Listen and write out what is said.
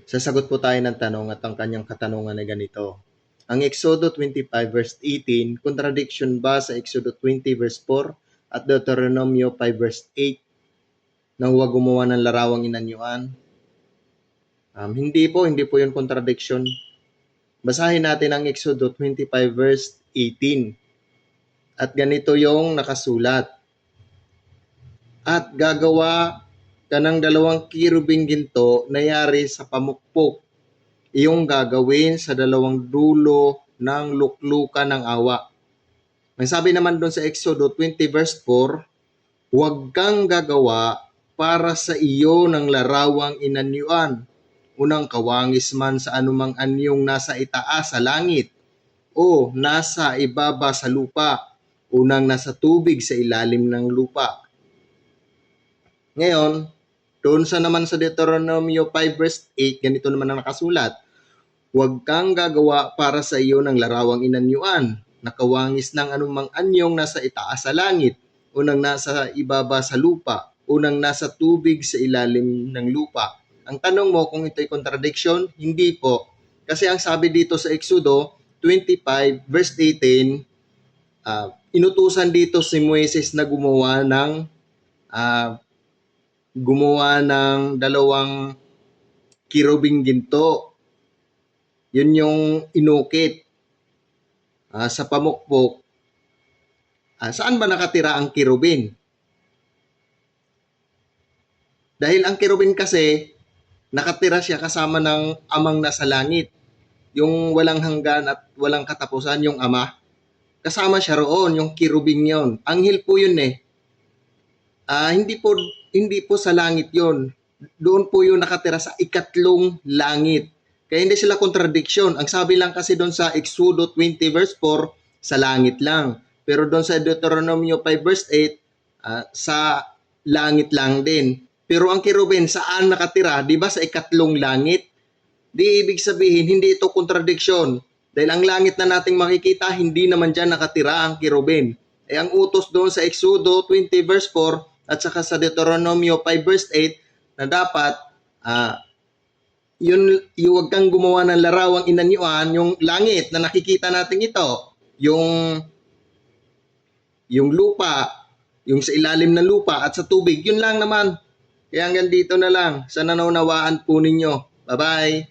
Sasagot po tayo ng tanong at ang kanyang katanungan ay ganito. Ang Exodo 25 verse 18, contradiction ba sa Exodo 20 verse 4 at Deuteronomio 5 verse 8 na huwag gumawa ng larawang inanyuan? Hindi po yun contradiction. Basahin natin ang Exodo 25 verse 18. At ganito yung nakasulat. At gagawa ka ng 2 kirubing ginto na yari sa pamukpok. Iyong gagawin sa 2 dulo ng luklukan ng awa. Ang sabi naman doon sa Exodo 20 verse 4, huwag kang gagawa para sa iyo ng larawang inanyuan, unang kawangis man sa anumang anyong nasa itaas sa langit, o nasa ibaba sa lupa, unang nasa tubig sa ilalim ng lupa. Ngayon, doon naman sa Deuteronomio 5 verse 8, ganito naman ang nakasulat. Huwag kang gagawa para sa iyo ng larawang inanyuan, nakawangis ng anumang anyong nasa itaas sa langit, unang nasa ibaba sa lupa, unang nasa tubig sa ilalim ng lupa. Ang tanong mo kung ito'y contradiction, hindi po. Kasi ang sabi dito sa Exodo 25 verse 18, inutusan dito si Moises na gumawa ng 2 kirubing ginto. Yun yung inukit sa pamukpok. Saan ba nakatira ang kirubin? Dahil ang kirubin kasi, nakatira siya kasama ng amang nasa langit. Yung walang hanggan at walang katapusan, yung ama. Kasama siya roon, yung kirubin yon. Anghel po yun eh. Hindi po sa langit yon. Doon po yung nakatira sa ikatlong langit. Kaya hindi sila contradiction. Ang sabi lang kasi doon sa Exodo 20 verse 4, sa langit lang. Pero doon sa Deuteronomio 5 verse 8, sa langit lang din. Pero ang kirubin, saan nakatira? Di ba sa ikatlong langit? Di ibig sabihin, hindi ito contradiction. Dahil ang langit na nating makikita, hindi naman dyan nakatira ang kirubin. Ang utos doon sa Exodo 20 verse 4 at saka sa Deuteronomio 5 verse 8 na dapat huwag kang gumawa ng larawang inanyuan, yung langit na nakikita natin ito, yung lupa, yung sa ilalim ng lupa at sa tubig, yun lang naman. Kaya hanggang dito na lang. Sana naunawaan po ninyo. Bye-bye.